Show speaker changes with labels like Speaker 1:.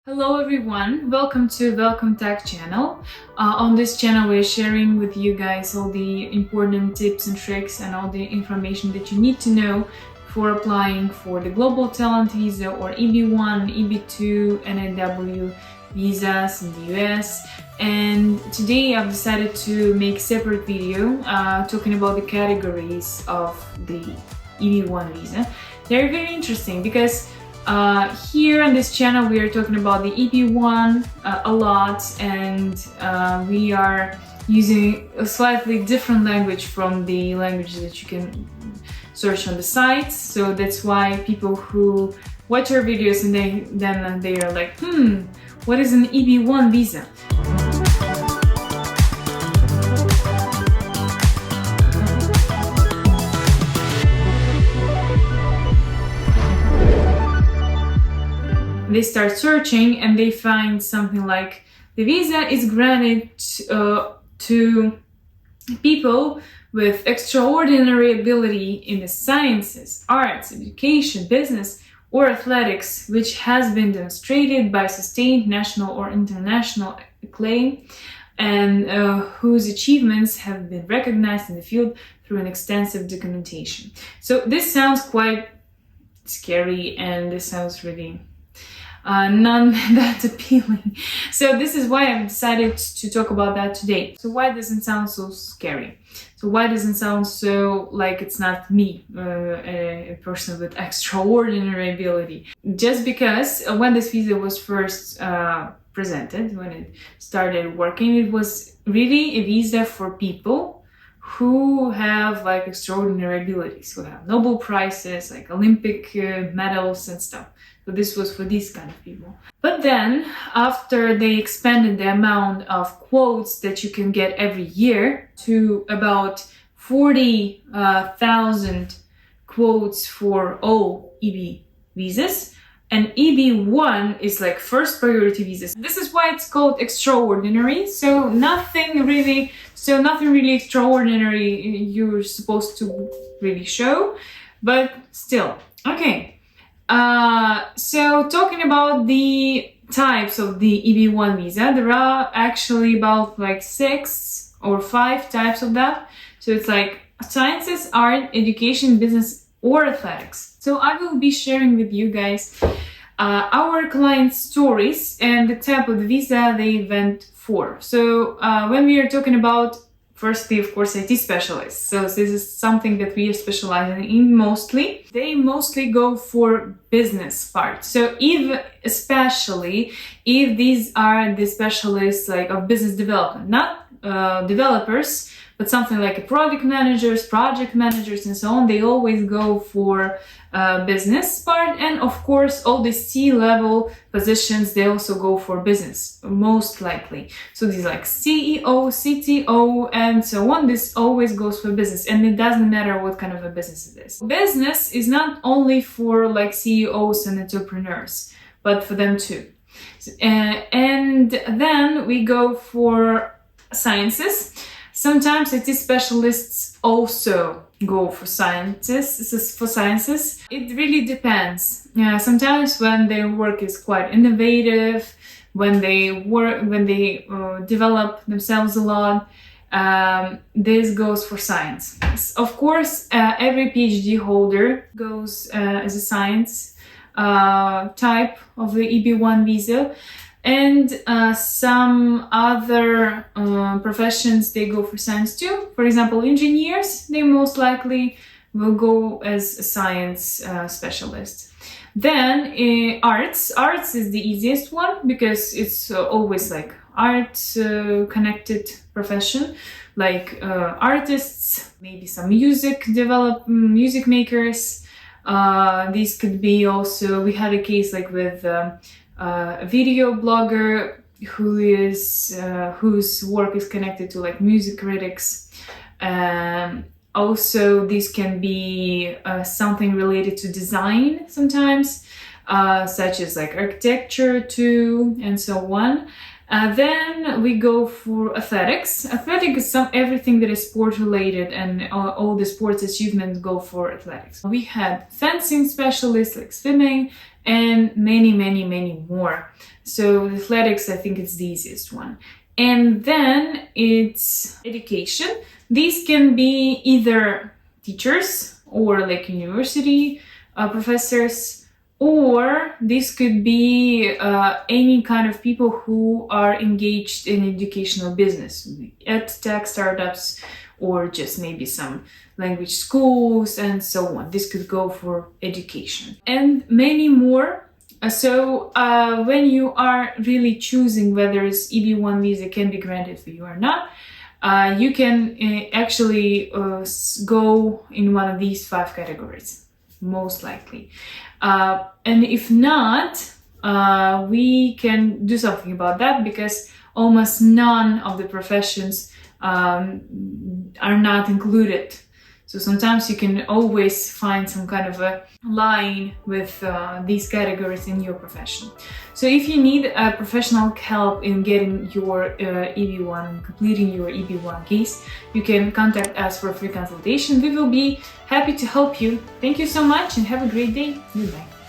Speaker 1: Hello everyone, welcome to WelcomeTech channel. On this channel we're sharing with you guys all the important tips and tricks and all the information that you need to know for applying for the Global Talent Visa or EB-1, EB-2, NAW visas in the US. And today I've decided to make a separate video talking about the categories of the EB-1 visa. They're very interesting because here on this channel we are talking about the EB-1 a lot, and we are using a slightly different language from the languages that you can search on the sites. So that's why people who watch our videos and they are like, what is an EB-1 visa? They start searching and they find something like the visa is granted to people with extraordinary ability in the sciences, arts, education, business, or athletics, which has been demonstrated by sustained national or international acclaim, and whose achievements have been recognized in the field through an extensive documentation. So this sounds quite scary, and this sounds really none that appealing. So this is why I've decided to talk about that today. So why doesn't it sound so scary? So why doesn't it sound so like it's not me, a person with extraordinary ability? Just because when this visa was first presented, when it started working, it was really a visa for people who have like extraordinary abilities, who have Nobel Prizes, like Olympic medals and stuff. So this was for these kind of people. But then, after they expanded the amount of quotes that you can get every year to about 40,000 quotes for all EB visas, and EB-1 is like first priority visas. This is why it's called extraordinary. So nothing really extraordinary you're supposed to really show, but still. Okay. So talking about the types of the EB-1 visa, there are actually about like 6 or 5 types of that. So it's like sciences, art, education, business, or athletics. So I will be sharing with you guys our clients' stories and the type of the visa they went for. So when we are talking about, firstly, of course, IT specialists. So this is something that we are specializing in mostly. They mostly go for business part. So especially if these are the specialists like of business development, not developers, but something like product managers, project managers, and so on, they always go for business part. And of course, all the C-level positions, they also go for business, most likely. So these like CEO, CTO, and so on, this always goes for business. And it doesn't matter what kind of a business it is. Business is not only for like CEOs and entrepreneurs, but for them too. And then we go for sciences. Sometimes IT specialists also go for sciences. It really depends. Sometimes when their work is quite innovative, when they develop themselves a lot, this goes for science. Of course, every PhD holder goes as a science type of the EB-1 visa. And some other professions, they go for science too. For example, engineers, they most likely will go as a science specialist. Then arts is the easiest one because it's always like art connected profession, like artists, maybe some music makers. These could be also, we had a case like with a video blogger whose work is connected to like music critics. Also, this can be something related to design sometimes, such as like architecture too, and so on. Then we go for athletics. Athletics is everything that is sport related, and all the sports achievements go for athletics. We had fencing specialists like swimming, and many more. So athletics, I think it's the easiest one. And then it's education. These can be either teachers or like university professors, or this could be any kind of people who are engaged in educational business, EdTech startups, or just maybe some language schools and so on. This could go for education and many more. So when you are really choosing whether it's EB-1 visa can be granted for you or not, you can actually go in one of these 5 categories, most likely. And if not, we can do something about that, because almost none of the professions are not included. So sometimes you can always find some kind of a line with these categories in your profession. So if you need professional help in getting your EB-1, completing your EB-1 case, you can contact us for a free consultation. We will be happy to help you. Thank you so much and have a great day. Goodbye.